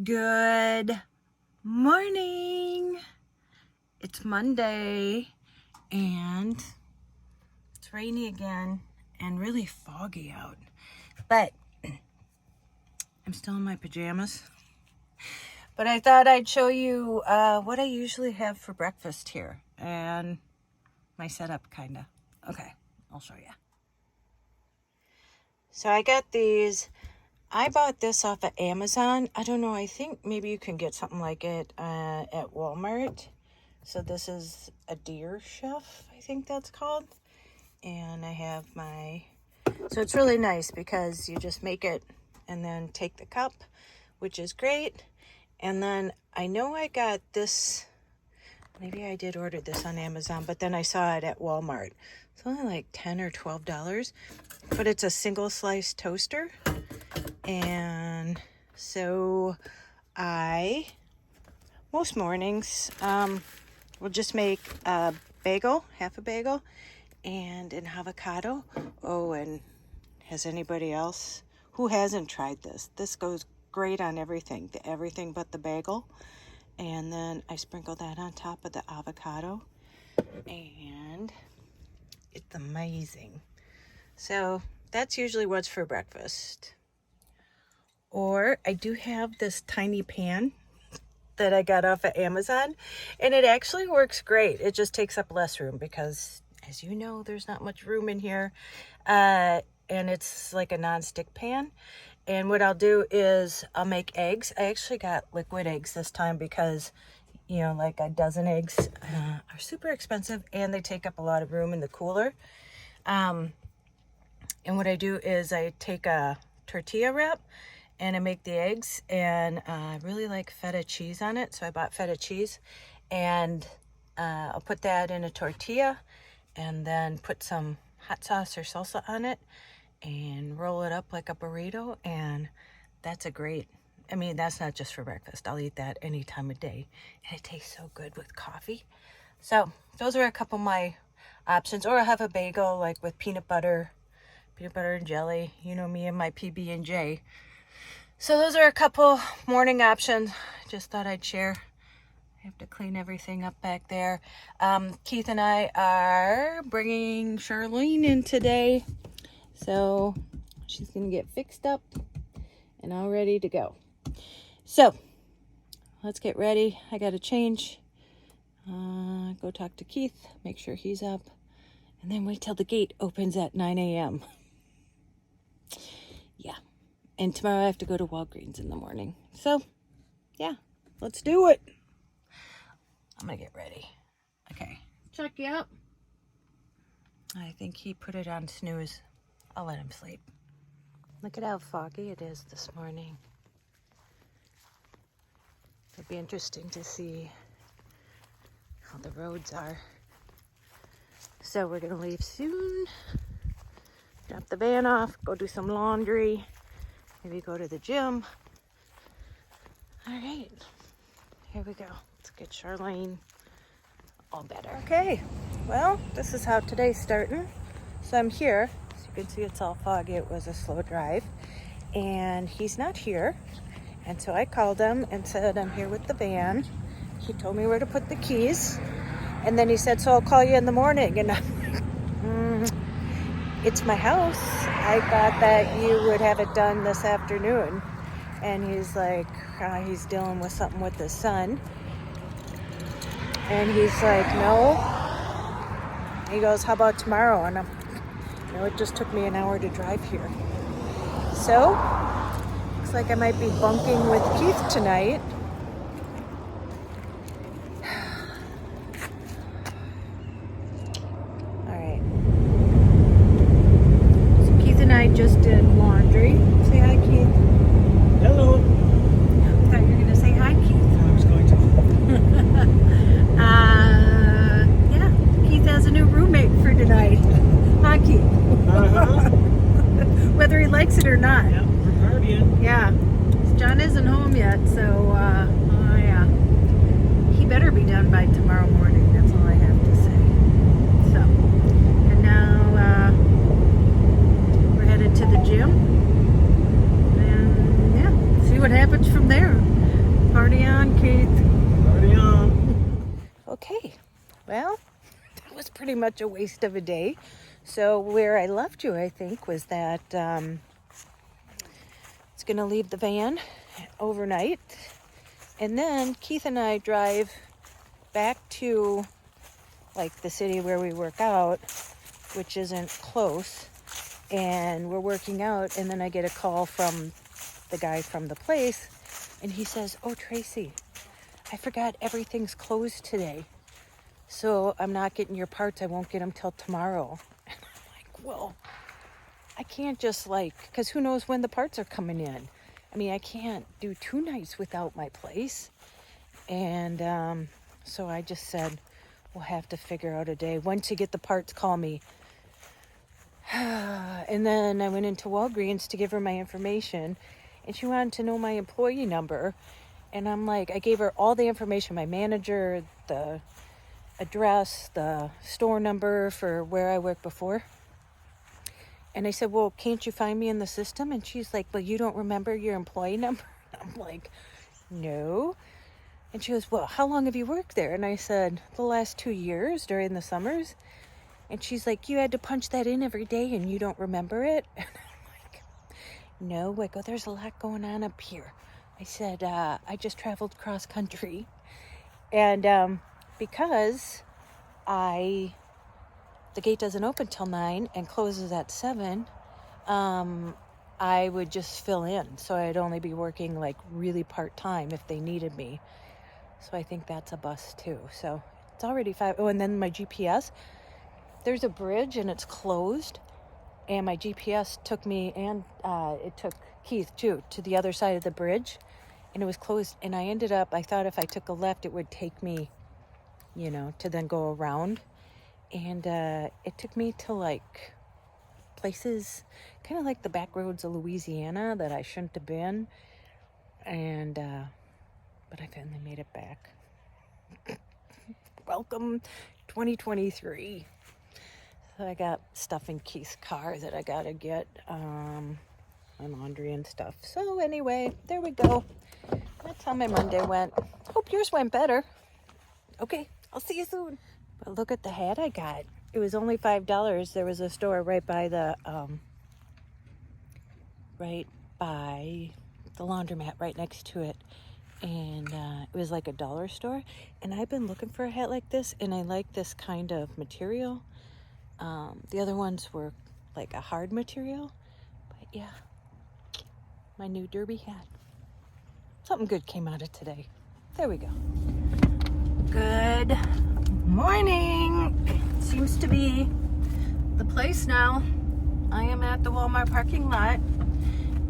Good morning. It's Monday and it's rainy again and really foggy out, but I'm still in my pajamas. But I thought I'd show you what I usually have for breakfast here and my setup, kinda. Okay, I'll show you. So I got these. I bought this off of Amazon. I don't know, I think maybe you can get something like it at Walmart. So this is a deer chef, I think that's called. And I have my, so it's really nice because you just make it and then take the cup, which is great. And then I know I got this, maybe I did order this on Amazon, but then I saw it at Walmart. It's only like $10 or $12, but it's a single slice toaster. And so I, most mornings, will just make a bagel, half a bagel, and an avocado. Oh, and has anybody else who hasn't tried this? This goes great on everything, everything but the bagel. And then I sprinkle that on top of the avocado, and it's amazing. So that's usually what's for breakfast. Or I do have this tiny pan that I got off of Amazon, and it actually works great. It just takes up less room because, as you know, there's not much room in here. And it's like a non-stick pan. And what I'll do is I'll make eggs. I actually got liquid eggs this time because, you know, like a dozen eggs are super expensive and they take up a lot of room in the cooler. And what I do is I take a tortilla wrap and I make the eggs, and I really like feta cheese on it. So I bought feta cheese, and I'll put that in a tortilla and then put some hot sauce or salsa on it and roll it up like a burrito. And that's a great, I mean, that's not just for breakfast. I'll eat that any time of day. And it tastes so good with coffee. So those are a couple of my options. Or I'll have a bagel like with peanut butter and jelly. You know me and my PB&J. So those are a couple morning options. Just thought I'd share. I have to clean everything up back there. Keith and I are bringing Charlene in today. So she's going to get fixed up and all ready to go. So let's get ready. I got to change. Go talk to Keith, make sure he's up, and then wait till the gate opens at 9 a.m. Yeah. And tomorrow I have to go to Walgreens in the morning. So, yeah, let's do it. I'm going to get ready. Okay. Chuck you up. I think he put it on snooze. I'll let him sleep. Look at how foggy it is this morning. It'll be interesting to see how the roads are. So we're going to leave soon. Drop the van off, go do some laundry. Maybe go to the gym. All right, here we go. Let's get Charlene all better. Okay, well, this is how today's starting. So I'm here. As you can see, it's all foggy. It was a slow drive. And he's not here. And so I called him and said, I'm here with the van. He told me where to put the keys. And then he said, so I'll call you in the morning. And I'm like, it's my house. I thought that you would have it done this afternoon. And he's like, he's dealing with something with his son. And he's like, no. He goes, how about tomorrow? And I'm, you know, it just took me an hour to drive here. So, looks like I might be bunking with Keith tonight. I just did laundry. Say hi, Keith. Hello. I thought you were going to say hi, Keith. I was going to. Yeah, Keith has a new roommate for tonight. Huh, Keith? Uh-huh. Whether he likes it or not. Yeah, we're partying. Yeah. John isn't home yet, so, yeah. He better be done by tomorrow morning. That's all I have to say. So, and now, to the gym, and yeah, see what happens from there. Party on, Keith. Party on. Okay, well, that was pretty much a waste of a day. So where I left you, I think, was that it's going to leave the van overnight. And then Keith and I drive back to, like, the city where we work out, which isn't close. And we're working out, and then I get a call from the guy from the place. And he says, "Oh, Tracey, I forgot everything's closed today. So I'm not getting your parts. I won't get them till tomorrow." And I'm like, well, I can't just because who knows when the parts are coming in. I mean, I can't do 2 nights without my place. And so I just said, we'll have to figure out a day. Once you get the parts, call me. And then I went into Walgreens to give her my information. And she wanted to know my employee number. And I'm like, I gave her all the information, my manager, the address, the store number for where I worked before. And I said, well, can't you find me in the system? And she's like, well, you don't remember your employee number? I'm like, no. And she goes, well, how long have you worked there? And I said, the last 2 years during the summers. And she's like, you had to punch that in every day and you don't remember it? And I'm like, no. I go, there's a lot going on up here. I said, I just traveled cross country. And because the gate doesn't open till 9 and closes at 7, I would just fill in. So I'd only be working like really part-time if they needed me. So I think that's a bus too. So it's already 5. Oh, and then my GPS, there's a bridge and it's closed. And my GPS took me, and it took Keith too, to the other side of the bridge. And it was closed. And I ended up, I thought if I took a left, it would take me, to then go around. And it took me to like places, kind of like the back roads of Louisiana that I shouldn't have been. And, but I finally made it back. Welcome 2023. So I got stuff in Keith's car that I gotta get, my laundry and stuff. So anyway, there we go. That's how my Monday went. Hope yours went better. Okay, I'll see you soon. But look at the hat I got. It was only $5. There was a store right by the laundromat right next to it. And it was like a dollar store. And I've been looking for a hat like this, and I like this kind of material. The other ones were like a hard material. But yeah, my new derby hat. Something good came out of today. There we go. Good morning. It seems to be the place now. I am at the Walmart parking lot.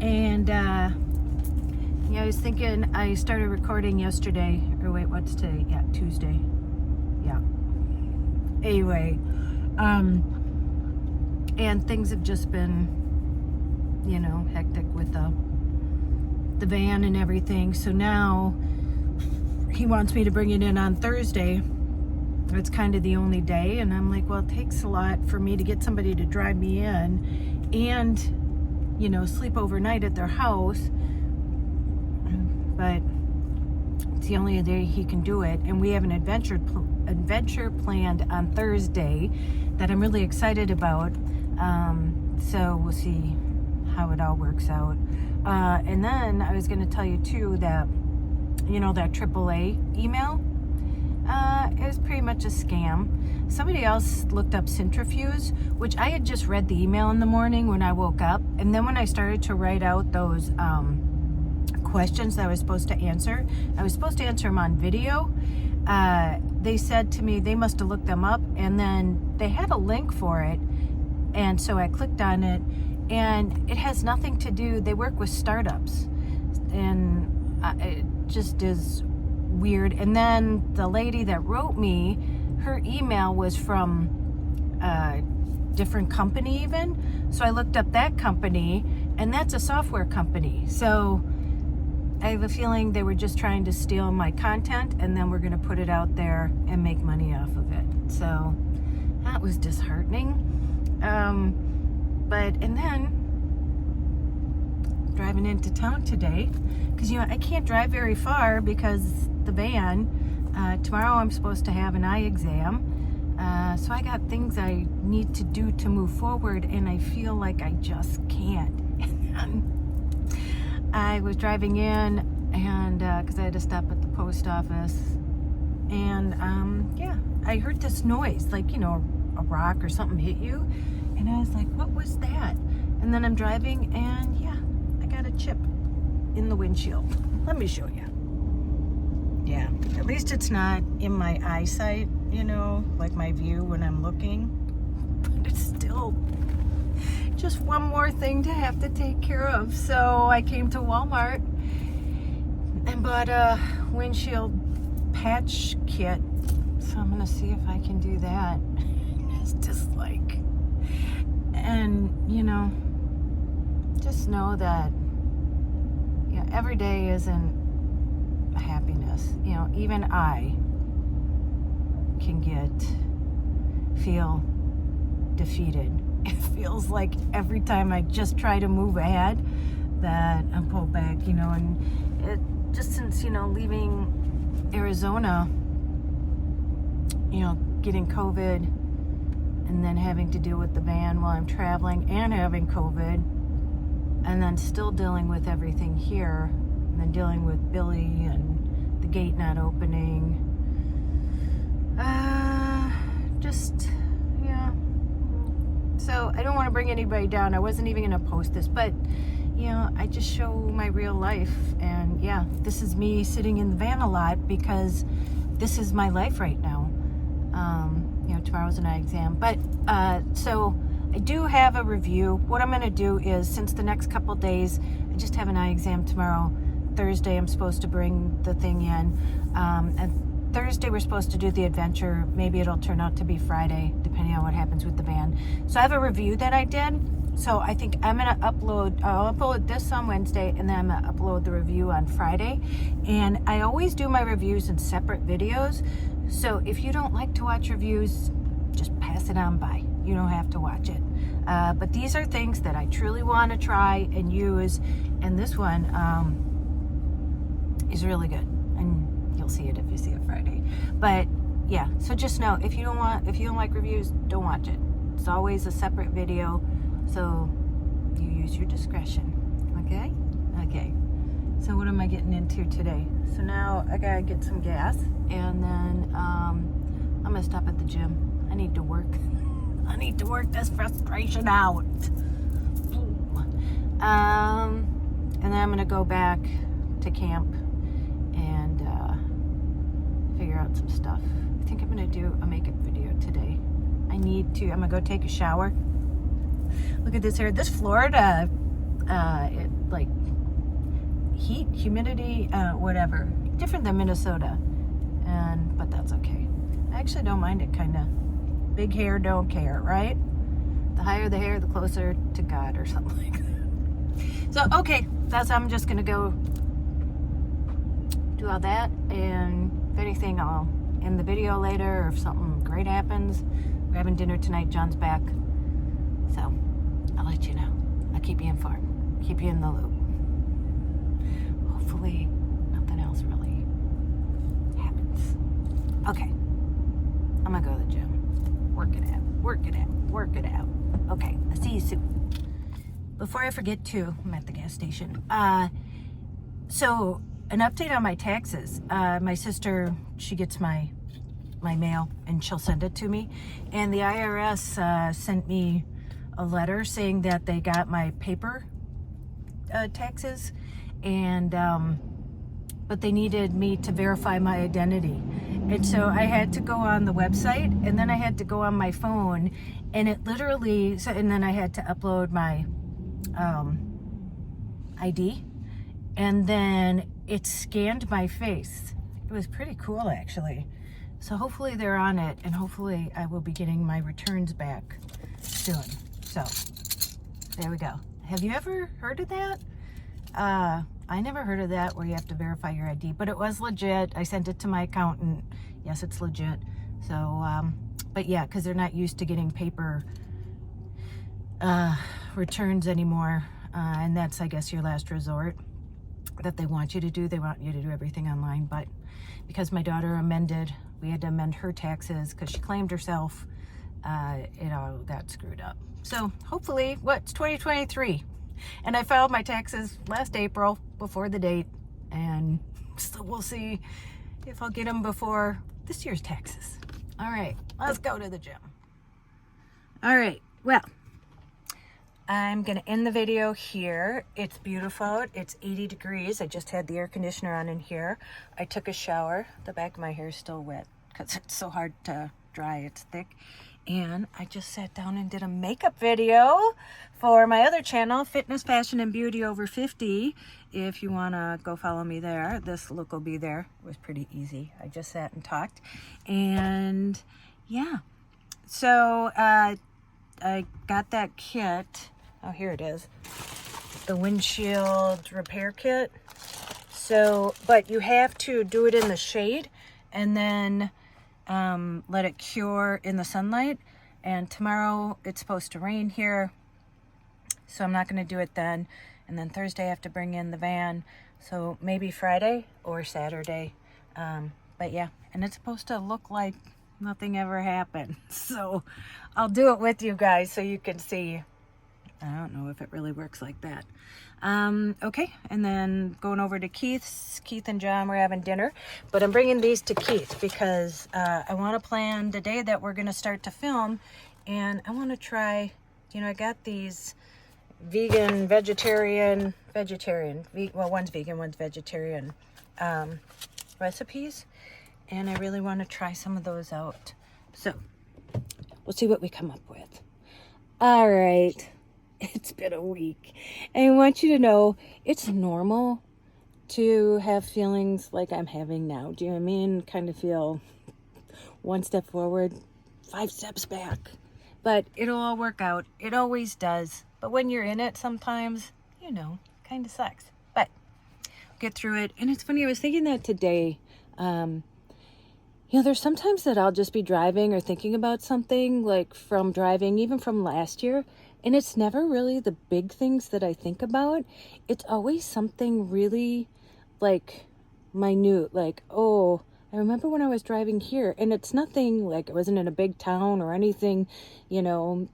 And I was thinking, I started recording yesterday. Or wait, what's today? Yeah, Tuesday. Yeah. Anyway, and things have just been, hectic with the van and everything. So now he wants me to bring it in on Thursday. It's kind of the only day. And I'm like, well, it takes a lot for me to get somebody to drive me in and, sleep overnight at their house. But it's the only day he can do it. And we have an adventure planned on Thursday that I'm really excited about. So we'll see how it all works out. And then I was going to tell you too that, that AAA email, it was pretty much a scam. Somebody else looked up centrifuge, which I had just read the email in the morning when I woke up. And then when I started to write out those questions that I was supposed to answer them on video. They said to me they must have looked them up, and then they had a link for it. And so I clicked on it, and it has nothing to do, they work with startups. And it just is weird. And then the lady that wrote me, her email was from a different company even. So I looked up that company, and that's a software company. So I have a feeling they were just trying to steal my content, and then we're going to put it out there and make money off of it. So that was disheartening. And then driving into town today because, I can't drive very far because the van. Tomorrow I'm supposed to have an eye exam. So I got things I need to do to move forward, and I feel like I just can't. And I was driving in, and because I had to stop at the post office, and yeah, I heard this noise, like, a rock or something hit you, and I was like, what was that? And then I'm driving, and yeah, I got a chip in the windshield. Let me show you. Yeah, at least it's not in my eyesight, like my view when I'm looking. But it's still just one more thing to have to take care of. So I came to Walmart and bought a windshield patch kit. So I'm gonna see if I can do that. It's just like, and just know that every day isn't happiness. Even I can feel defeated. It feels like every time I just try to move ahead that I'm pulled back, and it just since, leaving Arizona, getting COVID and then having to deal with the van while I'm traveling and having COVID, and then still dealing with everything here, and then dealing with Billy and the gate not opening. So I don't want to bring anybody down. I wasn't even going to post this, but I just show my real life, and yeah, this is me sitting in the van a lot because this is my life right now. Tomorrow's an eye exam, but so I do have a review. What I'm going to do is, since the next couple days, I just have an eye exam tomorrow. Thursday I'm supposed to bring the thing in, and Thursday we're supposed to do the adventure. Maybe it'll turn out to be Friday, depending on what happens with the van. So I have a review that I did. So I think I'll upload this on Wednesday, and then I'm gonna upload the review on Friday. And I always do my reviews in separate videos. So if you don't like to watch reviews, just pass it on by. You don't have to watch it. But these are things that I truly want to try and use. And this one is really good. And you'll see it if you see it Friday. But yeah, so just know, if you don't like reviews, don't watch it. It's always a separate video. So you use your discretion. Okay? Okay. So what am I getting into today? So now I gotta get some gas, and then I'm gonna stop at the gym. I need to work. I need to work this frustration out. And then I'm gonna go back to camp and figure out some stuff. I think I'm gonna do a makeup video today. I'm gonna go take a shower. Look at this here. This Florida, like heat, humidity, whatever. Different than Minnesota, but that's okay. I actually don't mind it, kind of. Big hair, don't care, right? The higher the hair, the closer to God, or something like that. So, okay, I'm just gonna go do all that, and if anything, I'll end the video later, or if something great happens. We're having dinner tonight. John's back. So, I'll let you know. I'll keep you informed. Keep you in the loop. Hopefully, nothing else really happens. Okay. I'm gonna go to the gym. Work it out. Work it out. Work it out. Okay. I'll see you soon. Before I forget to, I'm at the gas station. So, an update on my taxes. My sister, she gets my mail, and she'll send it to me. And the IRS sent me a letter saying that they got my paper taxes, and but they needed me to verify my identity. And so I had to go on the website, and then I had to go on my phone, and it literally, and then I had to upload my ID, and then it scanned my face. It was pretty cool, actually. So hopefully they're on it, and hopefully I will be getting my returns back soon. So there we go. Have you ever heard of that? I never heard of that, where you have to verify your ID, but it was legit. I sent it to my accountant. Yes, it's legit. So, but yeah, because they're not used to getting paper returns anymore. and that's, I guess, your last resort that they want you to do. They want you to do everything online, but because my daughter amended, we had to amend her taxes because she claimed herself, it all got screwed up. So hopefully, it's 2023, and I filed my taxes last April before the date, and so we'll see if I'll get them before this year's taxes. All right, let's go to the gym. All right, well, I'm gonna end the video here. It's beautiful out. It's 80 degrees. I just had the air conditioner on in here. I took a shower. The back of my hair is still wet because it's so hard to dry. It's thick. And I just sat down and did a makeup video for my other channel, Fitness, Fashion, and Beauty Over 50. If you wanna go follow me there, this look will be there. It was pretty easy. I just sat and talked. And yeah, so I got that kit. Oh, here it is. The windshield repair kit. So, but you have to do it in the shade and then let it cure in the sunlight. And tomorrow it's supposed to rain here, so I'm not going to do it then. And then Thursday I have to bring in the van, so maybe Friday or Saturday. But yeah, and it's supposed to look like nothing ever happened. So I'll do it with you guys so you can see. I don't know if it really works like that. Okay, and then going over to Keith and John, we're having dinner, but I'm bringing these to Keith because I want to plan the day that we're going to start to film, and I want to try, I got these vegan, vegetarian, well, one's vegan, one's vegetarian recipes, and I really want to try some of those out. So we'll see what we come up with. All right. It's been a week, and I want you to know it's normal to have feelings like I'm having now. Do you know what I mean? Kind of feel one step forward, 5 steps back, but it'll all work out. It always does. But when you're in it, sometimes, kind of sucks, but get through it. And it's funny, I was thinking that today, there's sometimes that I'll just be driving or thinking about something, like from driving, even from last year, and it's never really the big things that I think about. It's always something really, like, minute, like, oh, I remember when I was driving here, and it's nothing, like, it wasn't in a big town or anything, to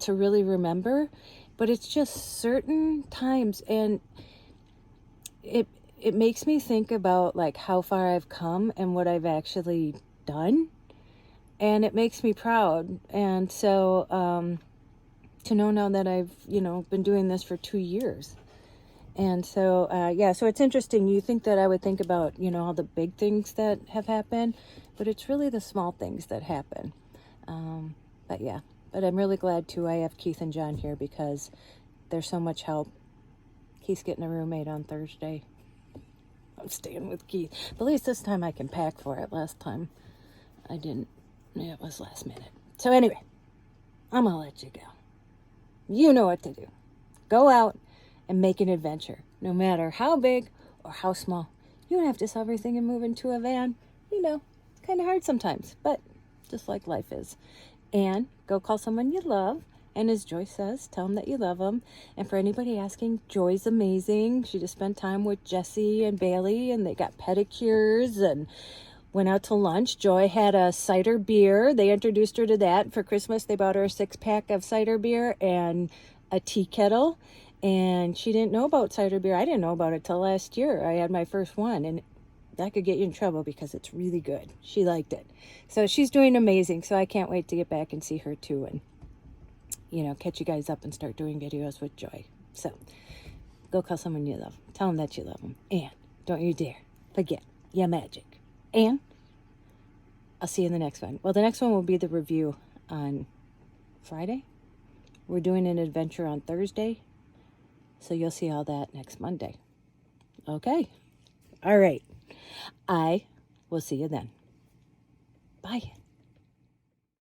really remember, but it's just certain times, and it makes me think about, like, how far I've come and what I've actually done, and it makes me proud. And so to know now that I've been doing this for 2 years, and so yeah, so it's interesting. You think that I would think about all the big things that have happened, but it's really the small things that happen. But yeah, but I'm really glad too I have Keith and John here because there's so much help. Keith's getting a roommate on Thursday. I'm staying with Keith, but at least this time I can pack for it. Last time I didn't. Yeah, it was last minute. So anyway, I'm gonna let you go. You know what to do. Go out and make an adventure, no matter how big or how small. You don't have to sell everything and move into a van. It's kind of hard sometimes, but just like life is. And go call someone you love. And as Joy says, tell them that you love them. And for anybody asking, Joy's amazing. She just spent time with Jesse and Bailey, and they got pedicures and went out to lunch. Joy had a cider beer. They introduced her to that. For Christmas, they bought her a 6-pack of cider beer and a tea kettle. And she didn't know about cider beer. I didn't know about it till last year. I had my first one, and that could get you in trouble because it's really good. She liked it. So she's doing amazing. So I can't wait to get back and see her too, and catch you guys up and start doing videos with Joy. So go call someone you love. Tell them that you love them. And don't you dare forget your magic. And I'll see you in the next one. Well, the next one will be the review on Friday. We're doing an adventure on Thursday. So you'll see all that next Monday. Okay. All right. I will see you then. Bye.